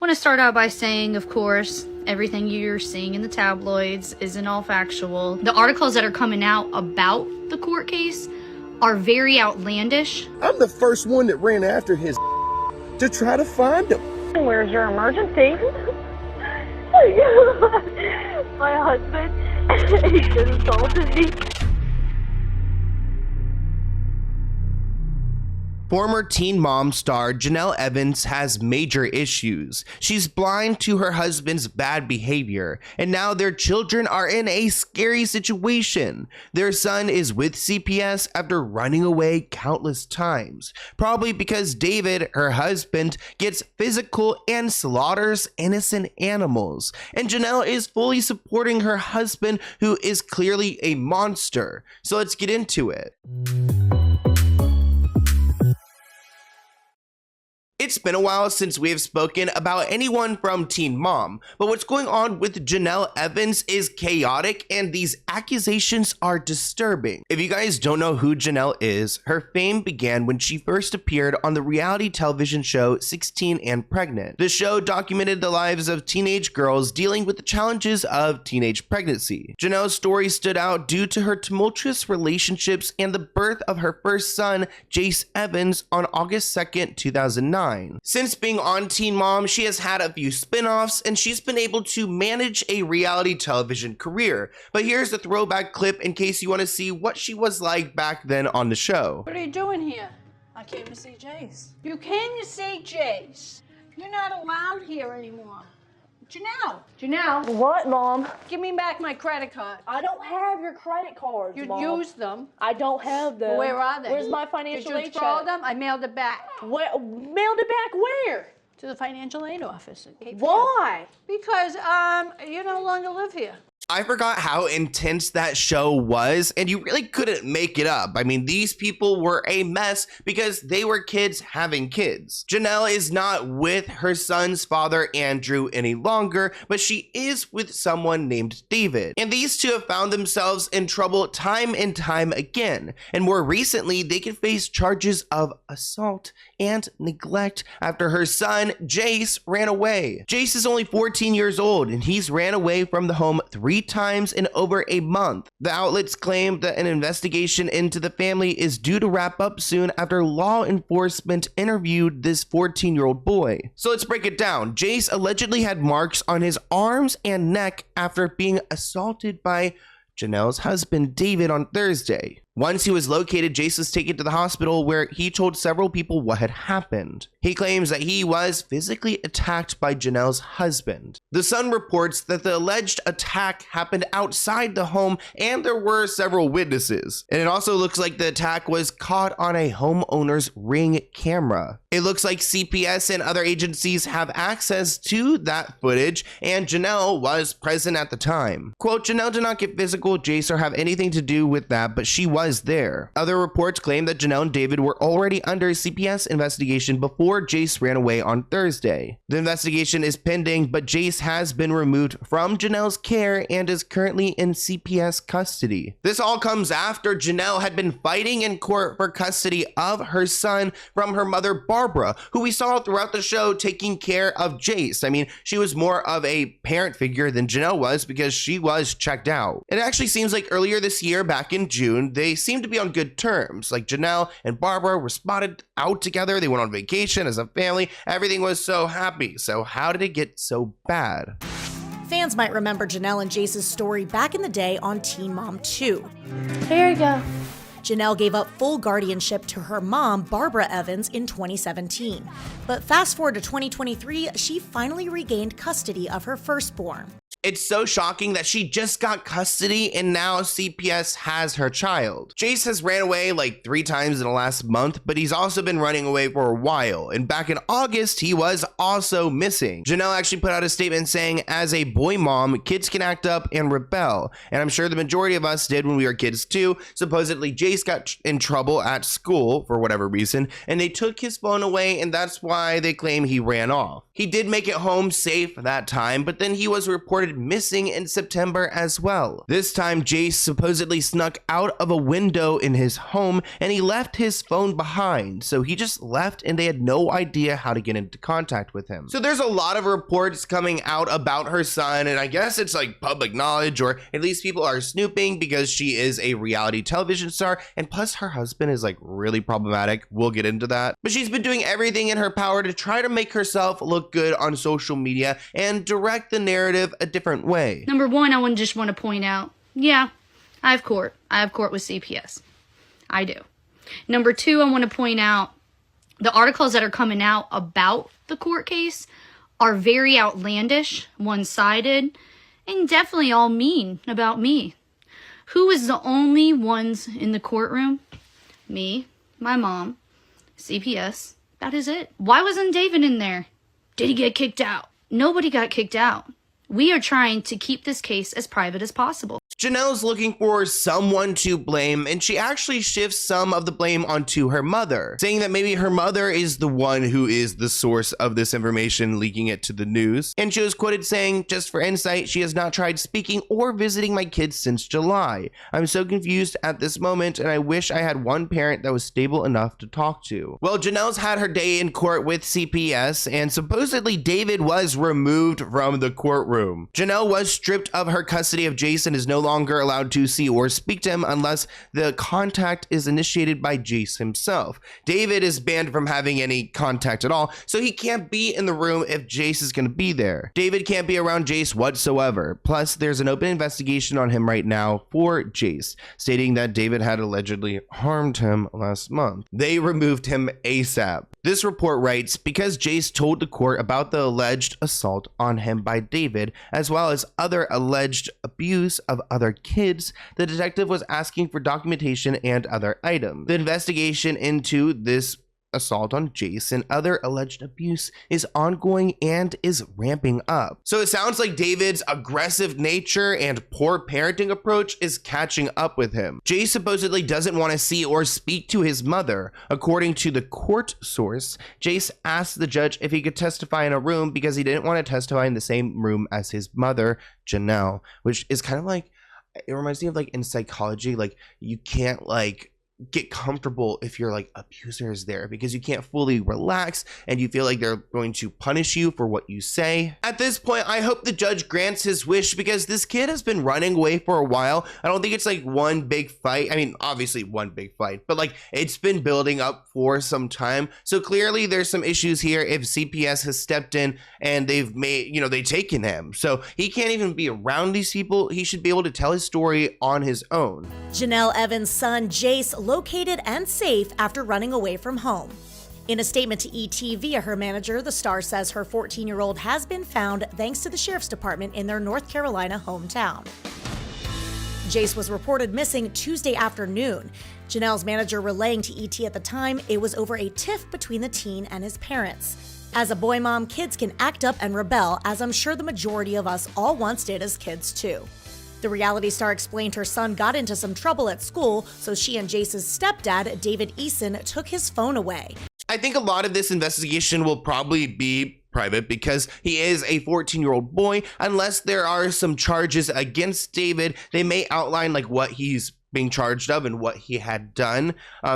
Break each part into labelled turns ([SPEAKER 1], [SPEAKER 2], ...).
[SPEAKER 1] want to start out by saying, of course, everything you're seeing in the tabloids isn't all factual. The articles that are coming out about the court case are very outlandish.
[SPEAKER 2] I'm the first one that ran after his to try to find him.
[SPEAKER 3] Where's your emergency? My husband, he just assaulted me.
[SPEAKER 4] Former Teen Mom star Jenelle Evans has major issues. She's blind to her husband's bad behavior, and now their children are in a scary situation. Their son is with CPS after running away countless times, probably because David, her husband, gets physical and slaughters innocent animals. And Jenelle is fully supporting her husband, who is clearly a monster. So let's get into it. It's been a while since we have spoken about anyone from Teen Mom, but what's going on with Jenelle Evans is chaotic and these accusations are disturbing. If you guys don't know who Jenelle is, her fame began when she first appeared on the reality television show 16 and Pregnant. The show documented the lives of teenage girls dealing with the challenges of teenage pregnancy. Jenelle's story stood out due to her tumultuous relationships and the birth of her first son, Jace Evans, on August 2nd, 2009. Since being on Teen Mom, she has had a few spin-offs and she's been able to manage a reality television career. But here's a throwback clip in case you want to see what she was like back then on the show.
[SPEAKER 5] What are you doing here?
[SPEAKER 6] I came to see Jace.
[SPEAKER 5] You came to see Jace. You're not allowed here anymore. Janelle,
[SPEAKER 3] What, Mom?
[SPEAKER 5] give me back my credit card.
[SPEAKER 3] I don't have your credit cards,
[SPEAKER 5] You
[SPEAKER 3] Mom.
[SPEAKER 5] used them.
[SPEAKER 3] I don't have them.
[SPEAKER 5] Where are they?
[SPEAKER 3] Where's my
[SPEAKER 5] Did
[SPEAKER 3] financial
[SPEAKER 5] you
[SPEAKER 3] aid
[SPEAKER 5] throw
[SPEAKER 3] check?
[SPEAKER 5] them? I mailed it back
[SPEAKER 3] Where, mailed it back where?
[SPEAKER 5] to the financial aid office. at Cape Fear.
[SPEAKER 3] Why?
[SPEAKER 5] Because you no longer live here.
[SPEAKER 4] I forgot how intense that show was, and you really couldn't make it up. I mean, these people were a mess because they were kids having kids. Jenelle is not with her son's father, Andrew, any longer, but she is with someone named David. And these two have found themselves in trouble time and time again. And more recently, they could face charges of assault and neglect after her son, Jace, ran away. Jace is only 14 years old, and he's ran away from the home 3 times in over a month. The outlets claim that an investigation into the family is due to wrap up soon after law enforcement interviewed this 14-year-old boy. So let's break it down. Jace allegedly had marks on his arms and neck after being assaulted by Jenelle's husband, David, on Thursday. Once he was located, Jace was taken to the hospital where he told several people what had happened. He claims that he was physically attacked by Jenelle's husband. The Sun reports that the alleged attack happened outside the home and there were several witnesses. And it also looks like the attack was caught on a homeowner's Ring camera. It looks like CPS and other agencies have access to that footage, and Jenelle was present at the time. Quote, Jenelle did not get physical, Jace, or have anything to do with that, but she was there. Other reports claim that Jenelle and David were already under CPS investigation before Jace ran away on Thursday. The investigation is pending, but Jace has been removed from Jenelle's care and is currently in CPS custody. This all comes after Jenelle had been fighting in court for custody of her son from her mother, Barbara, who we saw throughout the show taking care of Jace. I mean, she was more of a parent figure than Jenelle was because she was checked out. It actually seems like earlier this year, back in June, they seemed to be on good terms. Like Jenelle and Barbara were spotted out together. They went on vacation as a family. Everything was so happy. So how did it get so bad?
[SPEAKER 6] Fans might remember Jenelle and Jace's story back in the day on Teen Mom 2.
[SPEAKER 3] Here you go.
[SPEAKER 6] Jenelle gave up full guardianship to her mom, Barbara Evans, in 2017. But fast forward to 2023, she finally regained custody of her firstborn.
[SPEAKER 4] It's so shocking that she just got custody and now CPS has her child. Jace has ran away like 3 times in the last month, but he's also been running away for a while. And back in August, he was also missing. Jenelle actually put out a statement saying, as a boy mom, kids can act up and rebel. And I'm sure the majority of us did when we were kids too. Supposedly Jace got in trouble at school for whatever reason, and they took his phone away, and that's why they claim he ran off. He did make it home safe that time, but then he was reported reported missing in September as well. This time, Jace supposedly snuck out of a window in his home and he left his phone behind. So he just left and they had no idea how to get into contact with him. So there's a lot of reports coming out about her son, and I guess it's like public knowledge, or at least people are snooping because she is a reality television star, and plus her husband is like really problematic. We'll get into that. But she's been doing everything in her power to try to make herself look good on social media and direct the narrative a different way.
[SPEAKER 1] Number one, I just want to point out, yeah, I have court. I have court with CPS. I do. Number two, I want to point out the articles that are coming out about the court case are very outlandish, one-sided, and definitely all mean about me. Who was the only ones in the courtroom? Me, my mom, CPS. That is it. Why wasn't David in there? Did he get kicked out? Nobody got kicked out. We are trying to keep this case as private as possible.
[SPEAKER 4] Janelle's looking for someone to blame, and she actually shifts some of the blame onto her mother, saying that maybe her mother is the one who is the source of this information, leaking it to the news. And she was quoted saying, "Just for insight, she has not tried speaking or visiting my kids since July. I'm so confused at this moment, and I wish I had one parent that was stable enough to talk to." Well, Janelle's had her day in court with CPS, and supposedly David was removed from the courtroom. Janelle was stripped of her custody of Jace and is no longer allowed to see or speak to him unless the contact is initiated by Jace himself. David is banned from having any contact at all, so he can't be in the room if Jace is going to be there. David can't be around Jace whatsoever. Plus, there's an open investigation on him right now for Jace, stating that David had allegedly harmed him last month. They removed him ASAP. This report writes, because Jace told the court about the alleged assault on him by David, as well as other alleged abuse of other kids, the detective was asking for documentation and other items. The investigation into this assault on Jace and other alleged abuse is ongoing and is ramping up. So it sounds like David's aggressive nature and poor parenting approach is catching up with him. Jace supposedly doesn't want to see or speak to his mother. According to the court source, Jace asked the judge if he could testify in a room because he didn't want to testify in the same room as his mother, Janelle, which is kind of like, it reminds me of like in psychology, like you can't like get comfortable if your like abuser is there because you can't fully relax and you feel like they're going to punish you for what you say. At this point, I hope the judge grants his wish because this kid has been running away for a while. I don't think it's like one big fight. I mean, obviously one big fight, but like it's been building up for some time. So clearly there's some issues here if CPS has stepped in and they've made, they've taken him. So he can't even be around these people. He should be able to tell his story on his own.
[SPEAKER 6] Janelle Evans' son, Jace, located and safe after running away from home. In a statement to ET via her manager, the star says her 14-year-old has been found thanks to the sheriff's department in their North Carolina hometown. Jace was reported missing Tuesday afternoon. Janelle's manager relaying to ET at the time it was over a tiff between the teen and his parents. As a boy mom, kids can act up and rebel, as I'm sure the majority of us all once did as kids too. The reality star explained her son got into some trouble at school, so she and Jace's stepdad, David Eason, took his phone away.
[SPEAKER 4] I think a lot of this investigation will probably be private because he is a 14-year-old boy. Unless there are some charges against David, they may outline like what he's being charged of and what he had done.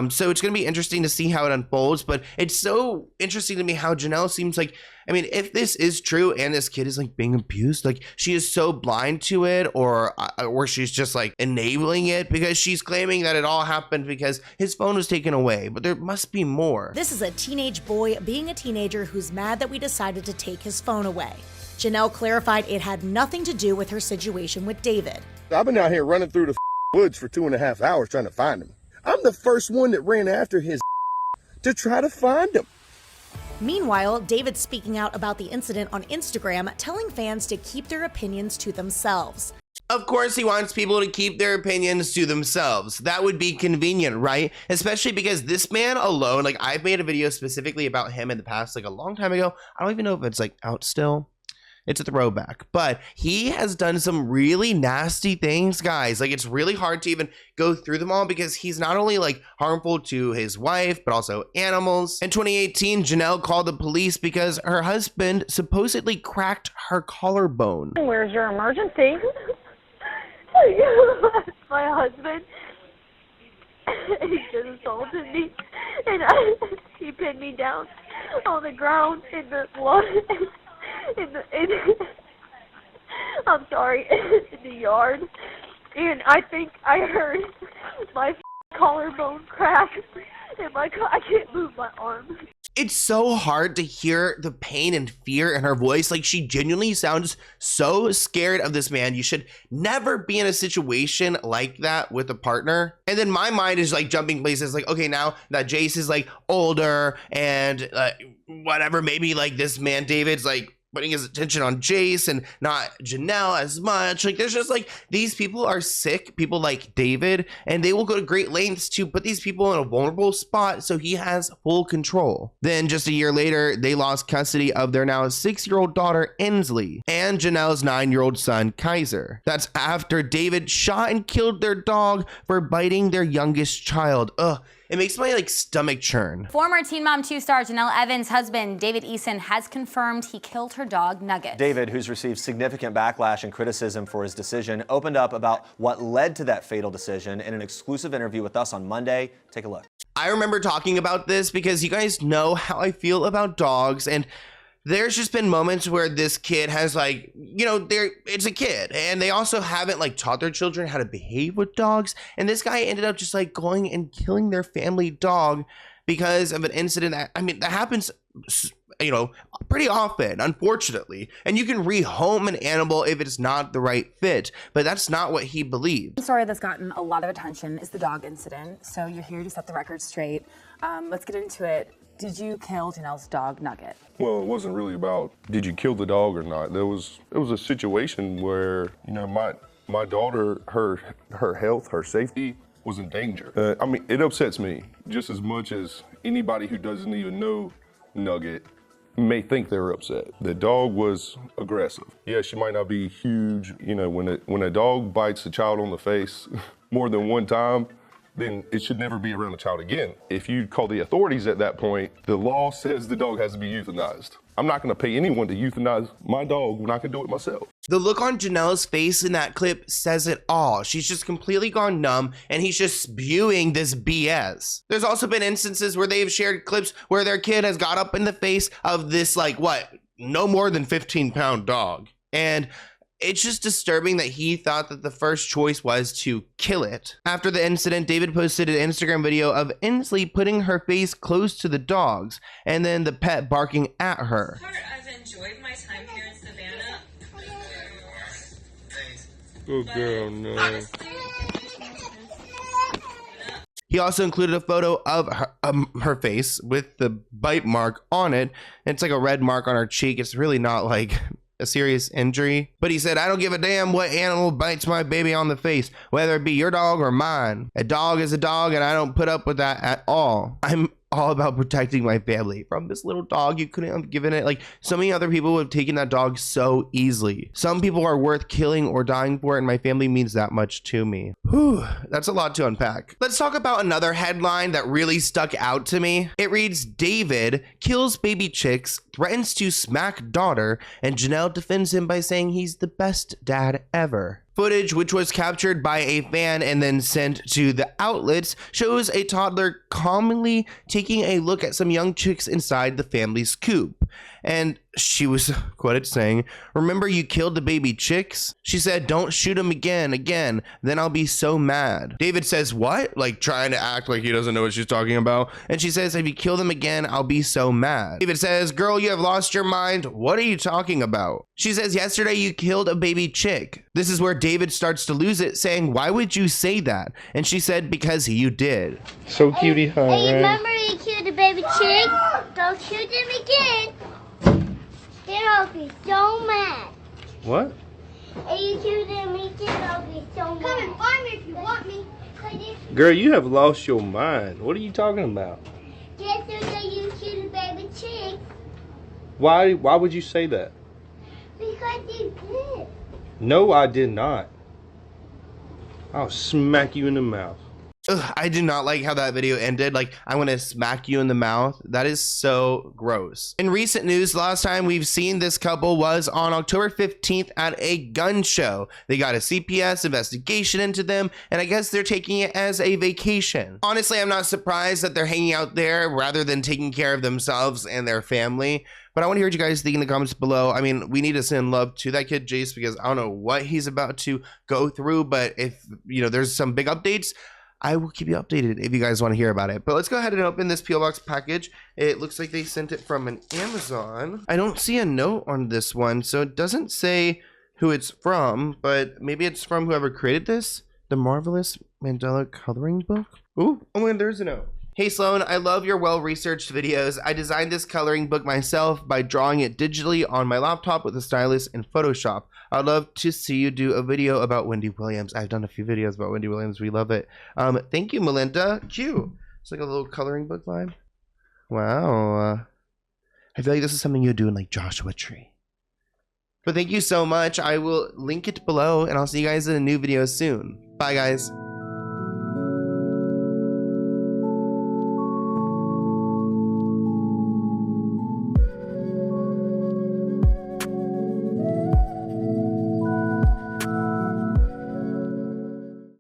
[SPEAKER 4] So it's going to be interesting to see how it unfolds, but it's so interesting to me how Janelle seems like, I mean, if this is true and this kid is like being abused, like she is so blind to it or she's just like enabling it because she's claiming that it all happened because his phone was taken away, but there must be more.
[SPEAKER 6] This is a teenage boy being a teenager who's mad that we decided to take his phone away. Janelle clarified it had nothing to do with her situation with David.
[SPEAKER 2] I've been out here running through the woods for 2.5 hours trying to find him. I'm the first one that ran after his to try to find him.
[SPEAKER 6] Meanwhile, David's speaking out about the incident on Instagram, telling fans to keep their opinions to themselves.
[SPEAKER 4] Of course, he wants people to keep their opinions to themselves. That would be convenient, right? Especially because this man alone, like I've made a video specifically about him in the past, like a long time ago. I don't even know if it's like out still. It's a throwback, but he has done some really nasty things, guys. Like, it's really hard to even go through them all because he's not only like harmful to his wife, but also animals. In 2018, Janelle called the police because her husband supposedly cracked her collarbone.
[SPEAKER 3] Where's your emergency? My husband, he just assaulted me, and he pinned me down on the ground in the blood. I'm sorry, in the yard, and I think I heard my collarbone crack, and I can't move my arm.
[SPEAKER 4] It's so hard to hear the pain and fear in her voice. Like, she genuinely sounds so scared of this man. You should never be in a situation like that with a partner. And then my mind is like jumping places like, okay, now that Jace is like older and whatever, maybe like this man David's like putting his attention on Jace and not Janelle as much. Like, there's just like, these people are sick, people like David, and they will go to great lengths to put these people in a vulnerable spot so he has full control. Then just a year later, they lost custody of their now 6-year-old daughter, Inslee, and Janelle's 9-year-old son, Kaiser. That's after David shot and killed their dog for biting their youngest child. Ugh. It makes my like stomach churn.
[SPEAKER 7] Former Teen Mom 2 star Janelle Evans' husband, David Eason, has confirmed he killed her dog, Nugget.
[SPEAKER 8] David, who's received significant backlash and criticism for his decision, opened up about what led to that fatal decision in an exclusive interview with us on Monday. Take a look.
[SPEAKER 4] I remember talking about this because you guys know how I feel about dogs, and there's just been moments where this kid has like, you know, it's a kid and they also haven't like taught their children how to behave with dogs. And this guy ended up just like going and killing their family dog because of an incident that, I mean, that happens, you know, pretty often, unfortunately. And you can rehome an animal if it's not the right fit, but that's not what he believed.
[SPEAKER 9] The story that's gotten a lot of attention is the dog incident. So you're here to set the record straight. Let's get into it. Did you kill Janelle's dog, Nugget?
[SPEAKER 2] Well, it wasn't really about did you kill the dog or not. It was a situation where, you know, my daughter, her health, her safety was in danger. I mean, it upsets me just as much as anybody who doesn't even know Nugget may think they're upset. The dog was aggressive. Yeah, she might not be huge. You know, when a dog bites a child on the face more than one time, then it should never be around a child again. If you call the authorities at that point, the law says the dog has to be euthanized. I'm not gonna pay anyone to euthanize my dog when I can do it myself.
[SPEAKER 4] The look on Janelle's face in that clip says it all. She's just completely gone numb and he's just spewing this BS. There's also been instances where they've shared clips where their kid has got up in the face of this like, no more than 15-pound dog. And it's just disturbing that he thought that the first choice was to kill it. After the incident, David posted an Instagram video of Inslee putting her face close to the dog's and then the pet barking at her.
[SPEAKER 10] I've enjoyed my time here in Savannah.
[SPEAKER 2] Oh girl, no.
[SPEAKER 4] He also included a photo of her face with the bite mark on it. It's like a red mark on her cheek. It's really not like a serious injury, but he said, I don't give a damn what animal bites my baby on the face, whether it be your dog or mine. A dog is a dog and I don't put up with that at all. I'm all about protecting my family from this little dog. You couldn't have given it, like so many other people would have taken that dog so easily. Some people are worth killing or dying for, and my family means that much to me. Whew, that's a lot to unpack. Let's talk about another headline that really stuck out to me. It reads, David kills baby chicks, threatens to smack daughter, and Janelle defends him by saying he's the best dad ever. Footage, which was captured by a fan and then sent to the outlets, shows a toddler calmly taking a look at some young chicks inside the family's coop. And she was quoted saying, remember you killed the baby chicks? She said, don't shoot them again, then I'll be so mad. David says, what? Like trying to act like he doesn't know what she's talking about. And she says, if you kill them again, I'll be so mad. David says, girl, you have lost your mind. What are you talking about? She says, yesterday you killed a baby chick. This is where David starts to lose it, saying, why would you say that? And she said, because you did.
[SPEAKER 2] So cutie, huh?
[SPEAKER 11] Hey, remember you killed a baby chick? Don't shoot them again. Then I'll be so mad.
[SPEAKER 2] What?
[SPEAKER 11] Hey, you killed them again, I'll be so mad. Come and find me if you want me.
[SPEAKER 2] Girl, you have lost your mind. What are you talking about?
[SPEAKER 11] Yesterday you killed a baby chick.
[SPEAKER 2] Why would you say that?
[SPEAKER 11] Because you did.
[SPEAKER 2] No, I did not. I'll smack you in the mouth.
[SPEAKER 4] Ugh, I do not like how that video ended. Like, I want to smack you in the mouth. That is so gross. In recent news, the last time we've seen this couple was on October 15th at a gun show. They got a CPS investigation into them, and I guess they're taking it as a vacation. Honestly, I'm not surprised that they're hanging out there rather than taking care of themselves and their family. But I want to hear what you guys think in the comments below. I mean, we need to send love to that kid, Jace, because I don't know what he's about to go through. But if, you know, there's some big updates, I will keep you updated if you guys want to hear about it. But let's go ahead and open this P.O. Box package. It looks like they sent it from an Amazon. I don't see a note on this one, so it doesn't say who it's from, but maybe it's from whoever created this. The Marvelous Mandela Coloring Book. Ooh, oh man, there's a note. Hey Sloan, I love your well-researched videos. I designed this coloring book myself by drawing it digitally on my laptop with a stylus in Photoshop. I'd love to see you do a video about Wendy Williams. I've done a few videos about Wendy Williams. We love it. Thank you, Melinda. Cute. It's like a little coloring book vibe. Wow. I feel like this is something you would do in like Joshua Tree. But thank you so much. I will link it below, and I'll see you guys in a new video soon. Bye, guys.